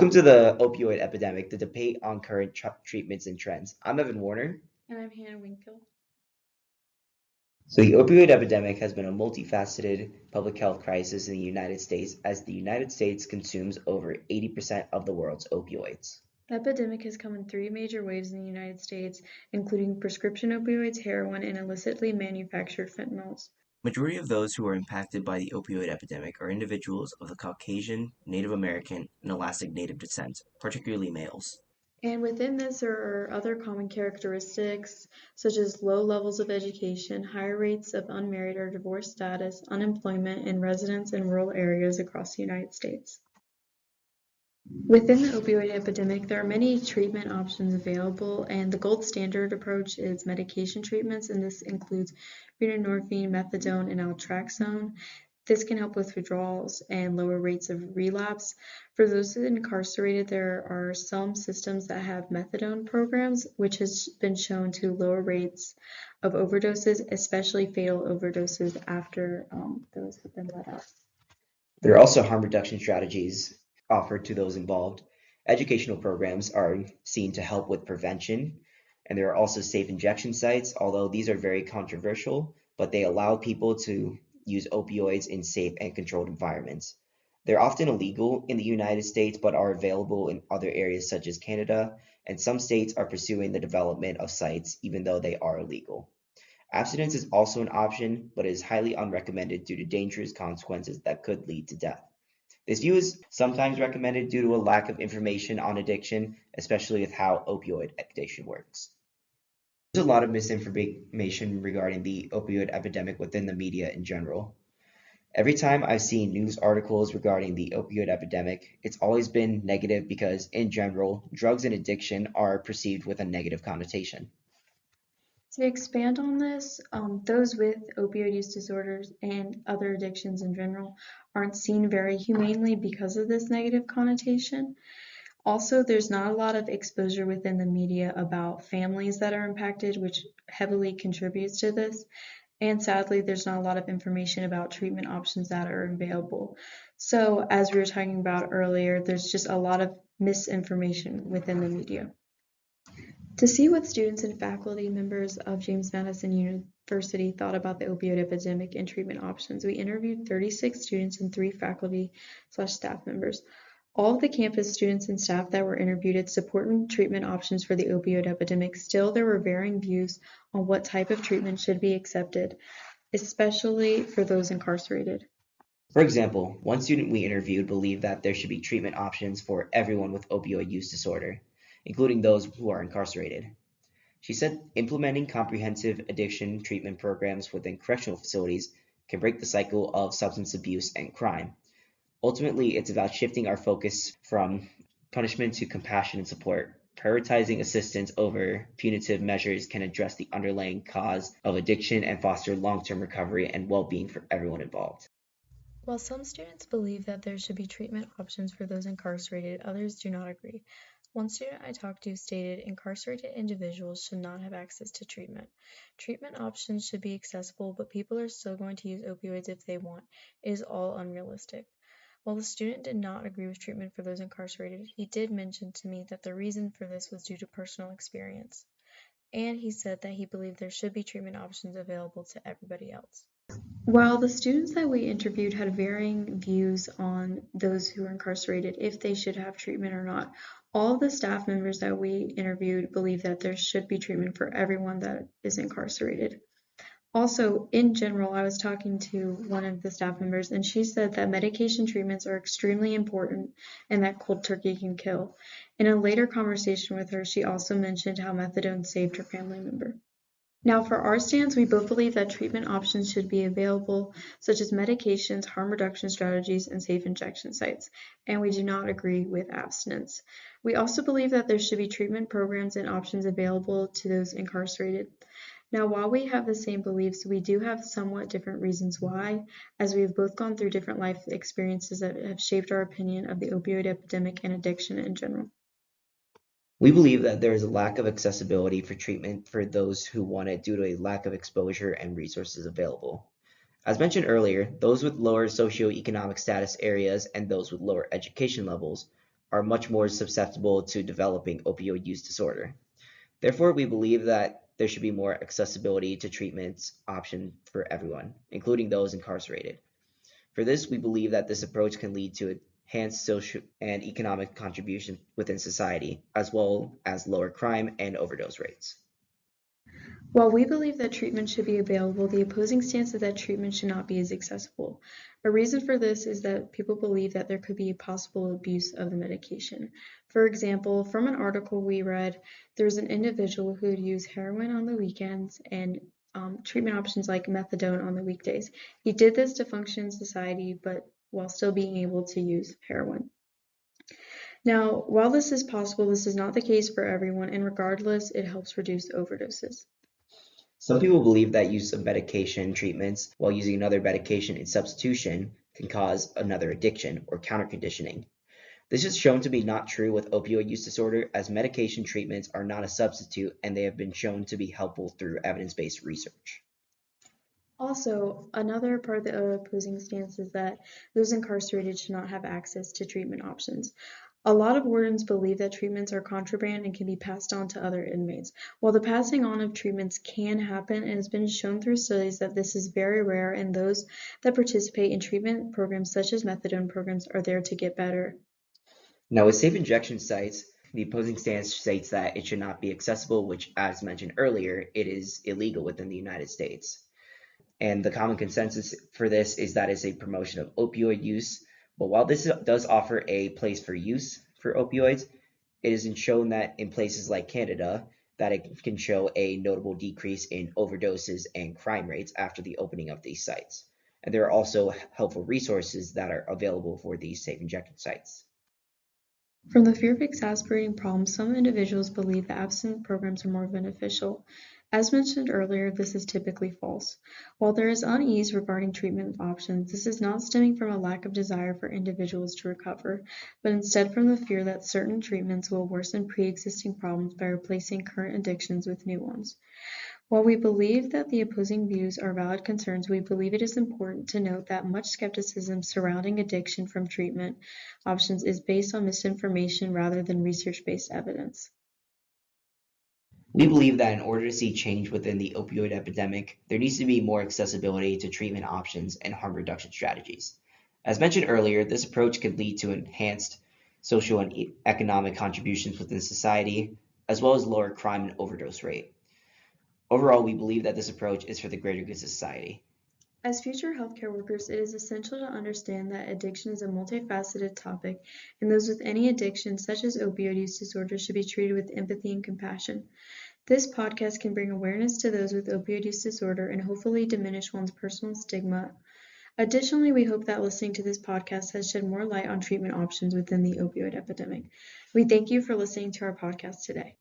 Welcome to the opioid epidemic, the debate on current treatments and trends. I'm Evan Warner. And I'm Hannah Wingfield. So, the opioid epidemic has been a multifaceted public health crisis in the United States as the United States consumes over 80% of the world's opioids. The epidemic has come in three major waves in the United States, including prescription opioids, heroin, and illicitly manufactured fentanyls. Majority of those who are impacted by the opioid epidemic are individuals of the Caucasian, Native American, and Alaska Native descent, particularly males. And within this, there are other common characteristics such as low levels of education, higher rates of unmarried or divorced status, unemployment, and residents in rural areas across the United States. Within the opioid epidemic, there are many treatment options available, and the gold standard approach is medication treatments, and this includes buprenorphine, methadone, and naltrexone. This can help with withdrawals and lower rates of relapse. For those incarcerated, there are some systems that have methadone programs, which has been shown to lower rates of overdoses, especially fatal overdoses after those have been let out. There are also harm reduction strategies offered to those involved. Educational programs are seen to help with prevention, and there are also safe injection sites, although these are very controversial, but they allow people to use opioids in safe and controlled environments. They're often illegal in the United States, but are available in other areas such as Canada, and some states are pursuing the development of sites even though they are illegal. Abstinence is also an option, but is highly unrecommended due to dangerous consequences that could lead to death. This view is sometimes recommended due to a lack of information on addiction, especially with how opioid addiction works. There's a lot of misinformation regarding the opioid epidemic within the media in general. Every time I've seen news articles regarding the opioid epidemic, it's always been negative because, in general, drugs and addiction are perceived with a negative connotation. To expand on this, those with opioid use disorders and other addictions in general aren't seen very humanely because of this negative connotation. Also, there's not a lot of exposure within the media about families that are impacted, which heavily contributes to this. And sadly, there's not a lot of information about treatment options that are available. So, as we were talking about earlier, there's just a lot of misinformation within the media. To see what students and faculty members of James Madison University thought about the opioid epidemic and treatment options, we interviewed 36 students and 3 faculty/staff members. All of the campus students and staff that were interviewed had supporting treatment options for the opioid epidemic. Still, there were varying views on what type of treatment should be accepted, especially for those incarcerated. For example, one student we interviewed believed that there should be treatment options for everyone with opioid use disorder, including those who are incarcerated. She said implementing comprehensive addiction treatment programs within correctional facilities can break the cycle of substance abuse and crime. Ultimately, it's about shifting our focus from punishment to compassion and support. Prioritizing assistance over punitive measures can address the underlying cause of addiction and foster long-term recovery and well-being for everyone involved. While some students believe that there should be treatment options for those incarcerated, others do not agree. One student I talked to stated incarcerated individuals should not have access to treatment. Treatment options should be accessible, but people are still going to use opioids if they want. It is all unrealistic. While the student did not agree with treatment for those incarcerated, he did mention to me that the reason for this was due to personal experience. And he said that he believed there should be treatment options available to everybody else. While the students that we interviewed had varying views on those who are incarcerated, if they should have treatment or not, all of the staff members that we interviewed believe that there should be treatment for everyone that is incarcerated. Also, in general, I was talking to one of the staff members, and she said that medication treatments are extremely important and that cold turkey can kill. In a later conversation with her, she also mentioned how methadone saved her family member. Now, for our stance, we both believe that treatment options should be available, such as medications, harm reduction strategies, and safe injection sites, and we do not agree with abstinence. We also believe that there should be treatment programs and options available to those incarcerated. Now, while we have the same beliefs, we do have somewhat different reasons why, as we have both gone through different life experiences that have shaped our opinion of the opioid epidemic and addiction in general. We believe that there is a lack of accessibility for treatment for those who want it due to a lack of exposure and resources available. As mentioned earlier, those with lower socioeconomic status areas and those with lower education levels are much more susceptible to developing opioid use disorder. Therefore, we believe that there should be more accessibility to treatment options for everyone, including those incarcerated. For this, we believe that this approach can lead to enhanced social and economic contribution within society, as well as lower crime and overdose rates. While we believe that treatment should be available, the opposing stance is that treatment should not be as accessible. A reason for this is that people believe that there could be a possible abuse of the medication. For example, from an article we read, there was an individual who would use heroin on the weekends and treatment options like methadone on the weekdays. He did this to function in society, but while still being able to use heroin. Now, while this is possible, this is not the case for everyone, and regardless, it helps reduce overdoses. Some people believe that use of medication treatments while using another medication in substitution can cause another addiction or counterconditioning. This is shown to be not true with opioid use disorder, as medication treatments are not a substitute and they have been shown to be helpful through evidence-based research. Also, another part of the opposing stance is that those incarcerated should not have access to treatment options. A lot of wardens believe that treatments are contraband and can be passed on to other inmates. While the passing on of treatments can happen, it has been shown through studies that this is very rare, and those that participate in treatment programs such as methadone programs are there to get better. Now, with safe injection sites, the opposing stance states that it should not be accessible, which, as mentioned earlier, it is illegal within the United States. And the common consensus for this is that it's a promotion of opioid use. But while this does offer a place for use for opioids, it isn't shown that in places like Canada that it can show a notable decrease in overdoses and crime rates after the opening of these sites. And there are also helpful resources that are available for these safe injection sites. From the fear of exacerbating problems, some individuals believe that abstinence programs are more beneficial. As mentioned earlier, this is typically false. While there is unease regarding treatment options, this is not stemming from a lack of desire for individuals to recover, but instead from the fear that certain treatments will worsen pre-existing problems by replacing current addictions with new ones. While we believe that the opposing views are valid concerns, we believe it is important to note that much skepticism surrounding addiction from treatment options is based on misinformation rather than research-based evidence. We believe that in order to see change within the opioid epidemic, there needs to be more accessibility to treatment options and harm reduction strategies. As mentioned earlier, this approach could lead to enhanced social and economic contributions within society, as well as lower crime and overdose rate. Overall, we believe that this approach is for the greater good of society. As future healthcare workers, it is essential to understand that addiction is a multifaceted topic, and those with any addiction, such as opioid use disorder, should be treated with empathy and compassion. This podcast can bring awareness to those with opioid use disorder and hopefully diminish one's personal stigma. Additionally, we hope that listening to this podcast has shed more light on treatment options within the opioid epidemic. We thank you for listening to our podcast today.